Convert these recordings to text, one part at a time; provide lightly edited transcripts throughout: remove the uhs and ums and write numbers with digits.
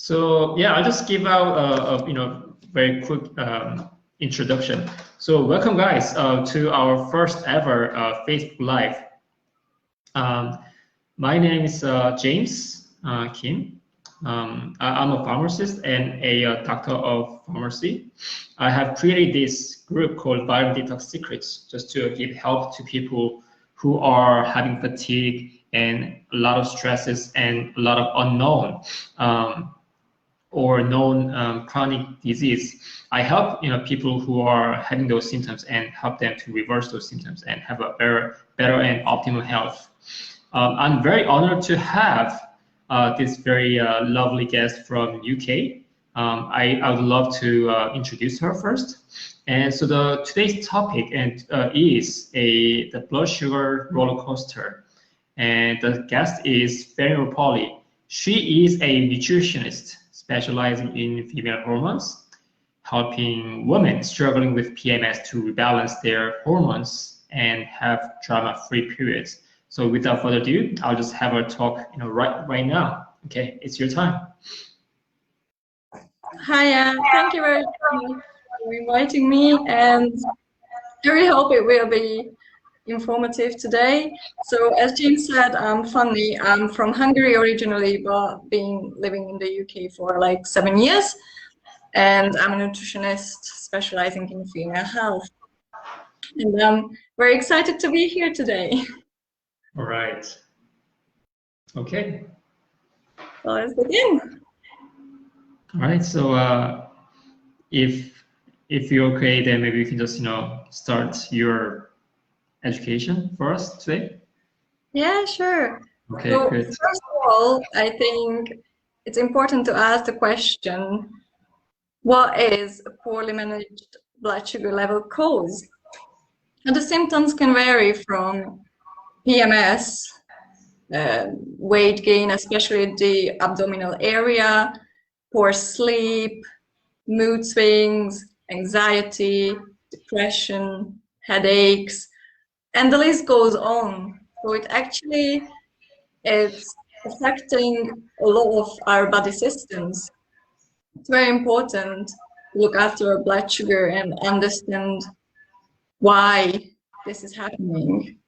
So yeah, I'll just give out very quick introduction. So welcome guys to our first ever Facebook Live. My name is James Kim. I'm a pharmacist and a doctor of pharmacy. I have created this group called Detox Secrets just to give help to people who are having fatigue and a lot of stresses and a lot of unknown or known chronic disease. I help people who are having those symptoms and help them to reverse those symptoms and have a better and optimal health. I'm very honored to have this very lovely guest from UK. I would love to introduce her first. And so today's topic is the blood sugar roller coaster. And the guest is Fenrir Polly. She is a nutritionist specializing in female hormones, helping women struggling with PMS to rebalance their hormones and have drama-free periods. So without further ado, I'll just have her talk, right now. Okay, it's your time. Hi, thank you very much for inviting me, and I really hope it will be informative today. So as James said, I'm Fanny. I'm from Hungary originally, but been living in the UK for like 7 years, and I'm a nutritionist specializing in female health. And I'm very excited to be here today. All right. Okay. So let's begin. All right. So if you're okay, then maybe you can just start your education for us today. Yeah, sure. Okay, so good. First of all, I think it's important to ask the question, what is a poorly managed blood sugar level cause? And the symptoms can vary from PMS, weight gain, especially the abdominal area, poor sleep, mood swings, anxiety, depression, headaches, and the list goes on. So it's affecting a lot of our body systems. It's very important to look after our blood sugar and understand why this is happening.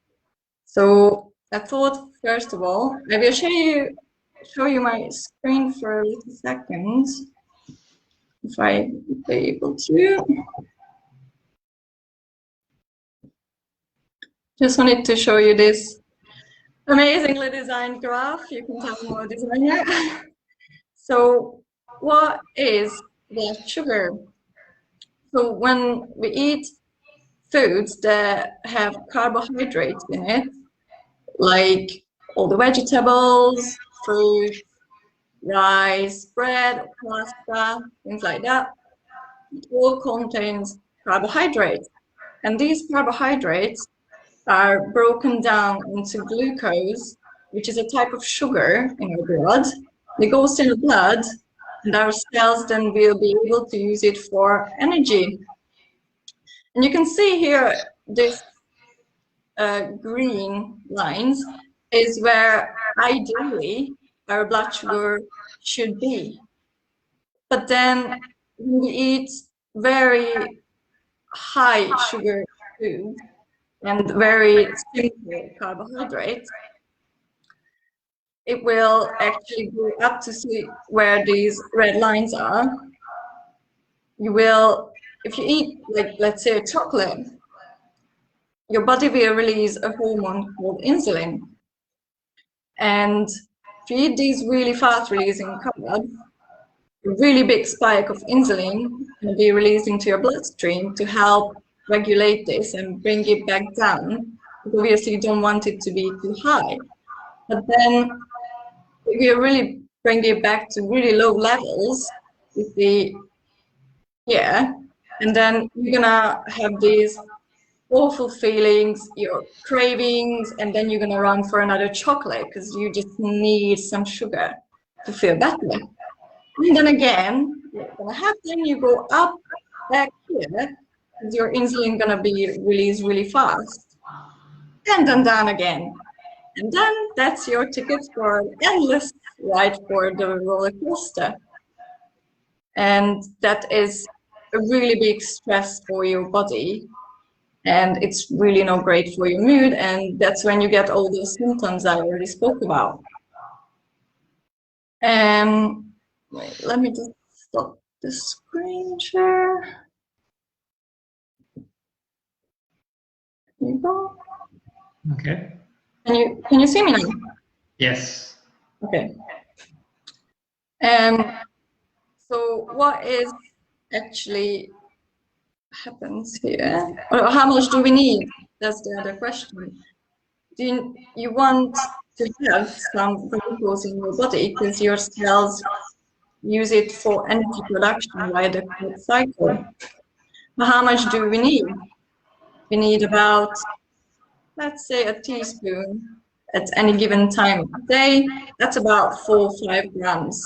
So I thought, first of all, I will show you my screen for a little second, if I be able to. Just wanted to show you this amazingly designed graph. You can tell I'm a designer. So what is blood sugar? So when we eat foods that have carbohydrates in it, like all the vegetables, fruit, rice, bread, pasta, things like that, it all contains carbohydrates. And these carbohydrates are broken down into glucose, which is a type of sugar in our blood. It goes in the blood, and our cells then will be able to use it for energy. And you can see here, this green lines is where ideally our blood sugar should be. But then when we eat very high sugar food and very simple carbohydrates, it will actually go up to see where these red lines are. You will, if you eat, like, let's say, chocolate, your body will release a hormone called insulin. And if you eat these really fast releasing carbs, a really big spike of insulin will be released into your bloodstream to help regulate this and bring it back down. Obviously, you don't want it to be too high. But then if you really bring it back to really low levels, and then you're gonna have these awful feelings, your cravings, and then you're gonna run for another chocolate because you just need some sugar to feel better. And then again, what's gonna happen, you go up back here, because your insulin gonna be released really fast, and then down again. And then that's your ticket for an endless ride for the roller coaster. and that is a really big stress for your body, and it's really not great for your mood, and that's when you get all those symptoms I already spoke about. Wait, let me just stop the screen share. There you go. Okay. Can you see me now? Yes. Okay. So what is actually happens here? Or how much do we need? That's the other question. Do you want to have some glucose in your body because your cells use it for energy production via the Krebs cycle? But how much do we need? We need about, let's say, a teaspoon at any given time of the day. That's about 4 or 5 grams.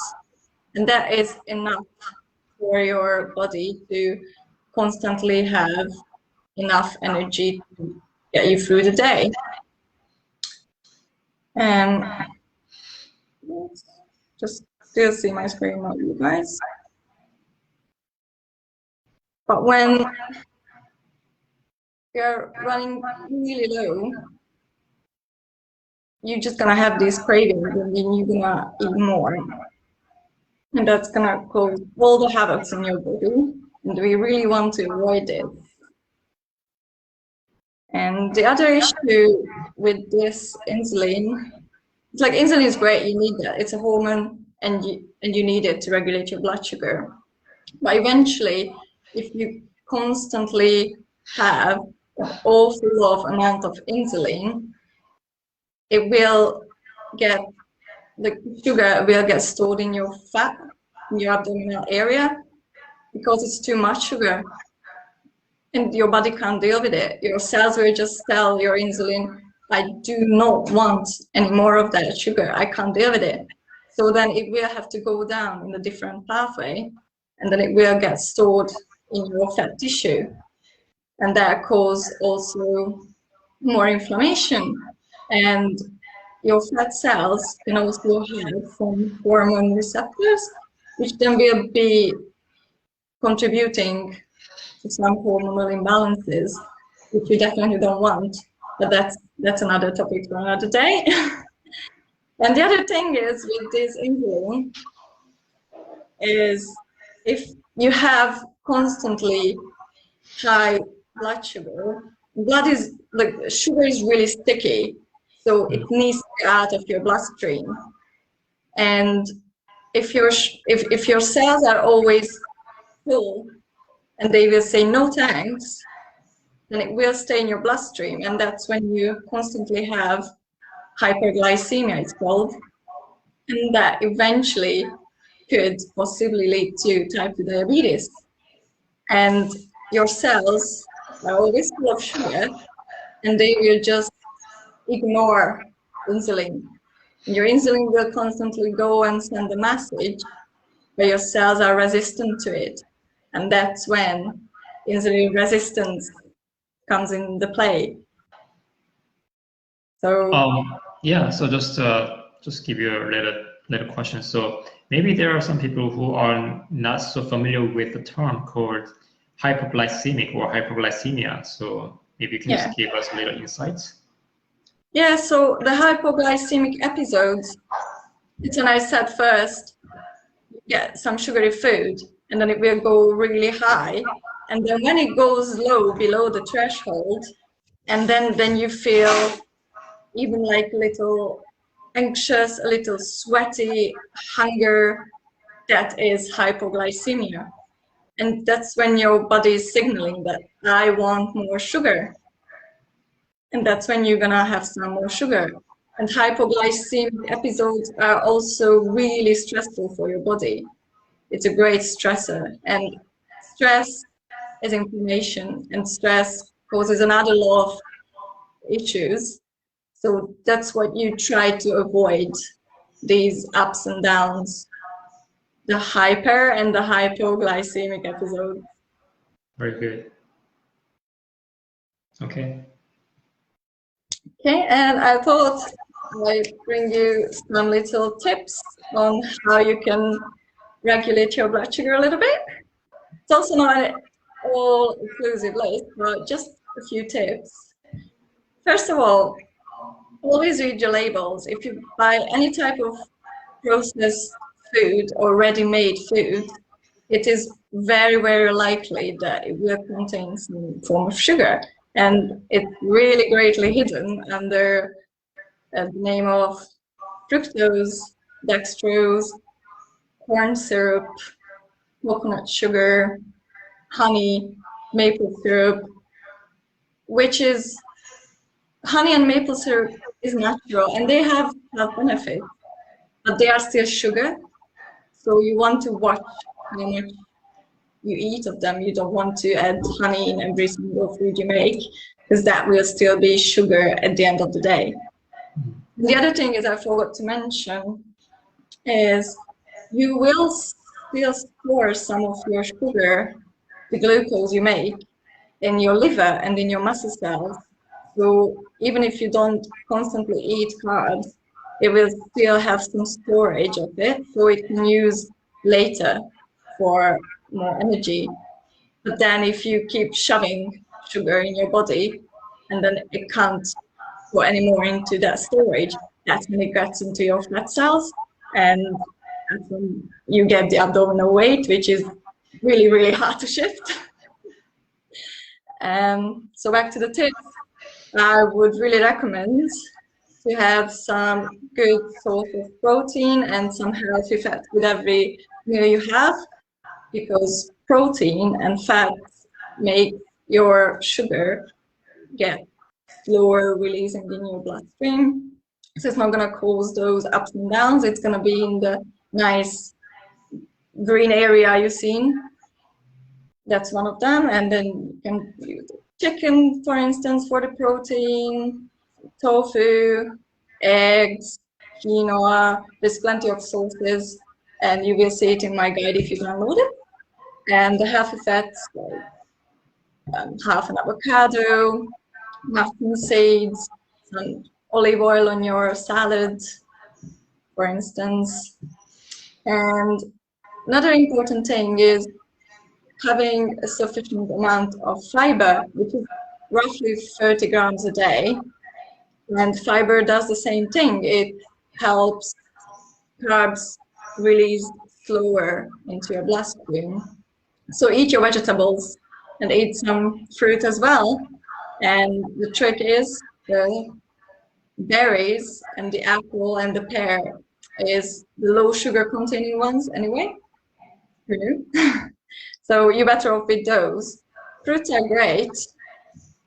And that is enough for your body to constantly have enough energy to get you through the day. Just still see my screen, not you guys. But when you're running really low, you're just gonna have these cravings and then you're gonna eat more. And that's gonna cause all the havocs in your body. And we really want to avoid it. And the other issue with this insulin, it's like insulin is great, you need that. It's a hormone and you need it to regulate your blood sugar. But eventually, if you constantly have an awful lot of amount of insulin, it will get, the sugar will get stored in your fat, in your abdominal area, because it's too much sugar. And your body can't deal with it. Your cells will just tell your insulin, I do not want any more of that sugar. I can't deal with it. So then it will have to go down in a different pathway, and then it will get stored in your fat tissue. And that causes also more inflammation. And your fat cells can also have some hormone receptors, which then will be contributing to some hormonal imbalances, which we definitely don't want. But that's another topic for another day. And the other thing is with this insulin is if you have constantly high blood sugar, blood is like sugar is really sticky, so it needs to get out of your bloodstream. And if your cells are always full and they will say no thanks, then it will stay in your bloodstream, and that's when you constantly have hyperglycemia, it's called, and that eventually could possibly lead to type 2 diabetes. And your cells are always full of sugar, and they will just ignore insulin. Your insulin will constantly go and send a message, but your cells are resistant to it. And that's when insulin resistance comes into play. So yeah, so just give you a little question. So maybe there are some people who are not so familiar with the term called hypoglycemic or hypoglycemia. So maybe you can just give us a little insights. Yeah, so the hypoglycemic episodes, it's when I said first, you get some sugary food and then it will go really high. And then when it goes low, below the threshold, and then you feel even like a little anxious, a little sweaty, hunger, that is hypoglycemia. And that's when your body is signaling that I want more sugar. And that's when you're gonna have some more sugar. And hypoglycemic episodes are also really stressful for your body. It's a great stressor. And stress is inflammation, and stress causes another lot of issues. So that's what you try to avoid, these ups and downs, the hyper and the hypoglycemic episodes. Very good. Okay. Okay, and I thought I'd bring you some little tips on how you can regulate your blood sugar a little bit. It's also not an all-inclusive list, but just a few tips. First of all, always read your labels. If you buy any type of processed food or ready-made food, it is very, very likely that it will contain some form of sugar. And it's really greatly hidden under the name of fructose, dextrose, corn syrup, coconut sugar, honey, maple syrup, which is, honey and maple syrup is natural and they have health benefits, but they are still sugar. So you want to watch how much you eat of them. You don't want to add honey in every single food you make, because that will still be sugar at the end of the day. And the other thing is I forgot to mention is you will still store some of your sugar, the glucose you make, in your liver and in your muscle cells. So even if you don't constantly eat carbs, it will still have some storage of it, so it can use later for more energy. But then if you keep shoving sugar in your body and then it can't go anymore into that storage, that's when it gets into your fat cells, and that's when you get the abdominal weight, which is really, really hard to shift. So back to the tips, I would really recommend to have some good source of protein and some healthy fat with every meal you have, because protein and fat make your sugar get slower releasing in your bloodstream. So it's not going to cause those ups and downs. It's going to be in the nice green area you've seen. That's one of them. And then you can use chicken, for instance, for the protein, tofu, eggs, quinoa. There's plenty of sources, and you will see it in my guide if you download it. And the healthy fats, like half an avocado, mushroom seeds, some olive oil on your salad, for instance. And another important thing is having a sufficient amount of fiber, which is roughly 30 grams a day. And fiber does the same thing. It helps carbs release slower into your bloodstream. So eat your vegetables and eat some fruit as well. And the trick is the berries and the apple and the pear is the low sugar containing ones anyway. So you're better off with those. Fruits are great.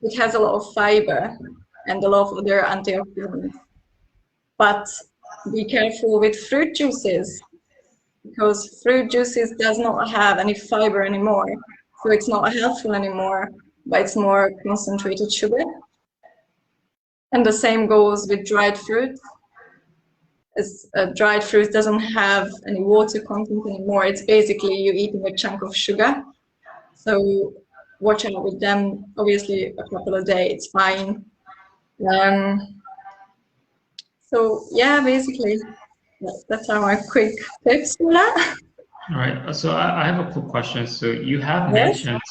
It has a lot of fiber and a lot of other antioxidants. But be careful with fruit juices, because fruit juices does not have any fiber anymore. So it's not helpful anymore, but it's more concentrated sugar. And the same goes with dried fruit. Dried fruit doesn't have any water content anymore. It's basically you eating a chunk of sugar. So watch out with them. Obviously, a couple of days, it's fine. So yeah, basically, that's our quick tips for that. All right. So I have a quick question. So you have mentioned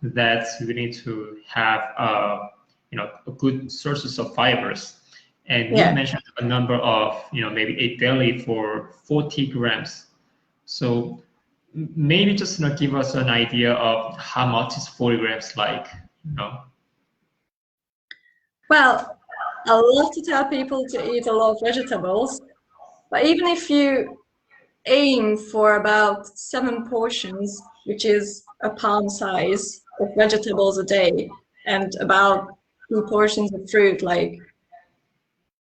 that we need to have a good sources of fibers. And you mentioned a number of, maybe 8 daily for 40 grams. So maybe just give us an idea of how much is 40 grams like, Well, I love to tell people to eat a lot of vegetables, but even if you aim for about 7 portions, which is a palm size of vegetables a day, and about 2 portions of fruit, like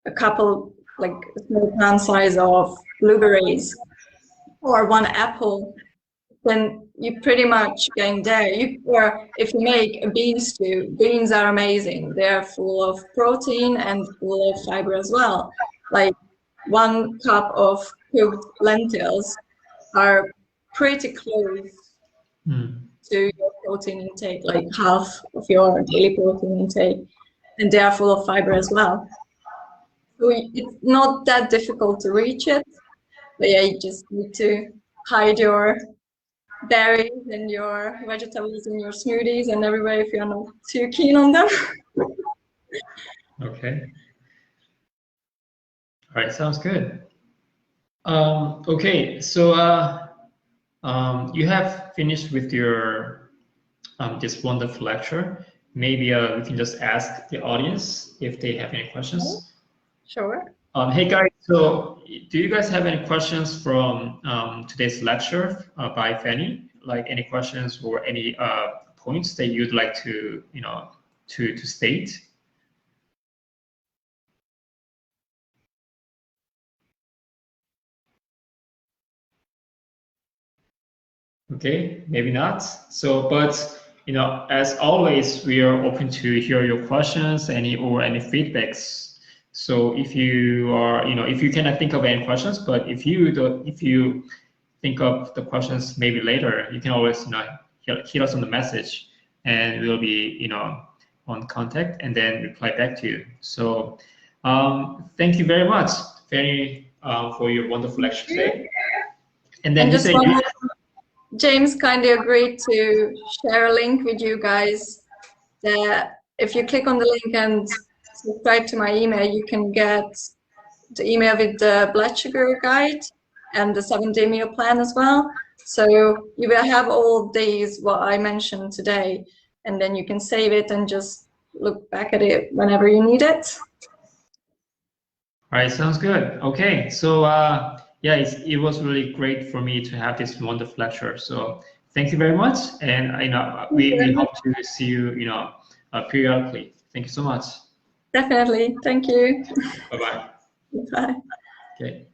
a couple, like a small palm size of blueberries or 1 apple, then you're pretty much getting there. Or if you make a bean stew, beans are amazing. They're full of protein and full of fiber as well. Like 1 cup of cooked lentils are pretty close to your protein intake, like half of your daily protein intake, and they are full of fiber as well. So it's not that difficult to reach it, but yeah, you just need to hide your berries and your vegetables in your smoothies and everywhere if you're not too keen on them. Okay. All right, sounds good. Okay, so you have finished with your this wonderful lecture. Maybe we can just ask the audience if they have any questions. Sure. Hey guys, so do you guys have any questions from today's lecture by Fanny? Like any questions or any points that you'd like to, to state? Okay, maybe not. So, but as always, we are open to hear your questions, any feedbacks. So if you are, if you cannot think of any questions, but if you think of the questions maybe later, you can always, hit us on the message, and we'll be, on contact and then reply back to you. So, thank you very much, Fanny, for your wonderful lecture today. And then James kindly agreed to share a link with you guys that if you click on the link and subscribe to my email, you can get the email with the blood sugar guide and the 7-day meal plan as well. So you will have all these, what I mentioned today, and then you can save it and just look back at it whenever you need it. All right, sounds good. Okay, so yeah, it was really great for me to have this wonderful lecture. So thank you very much, and we hope to see you, periodically. Thank you so much. Definitely. Thank you. Bye-bye. Bye. Okay.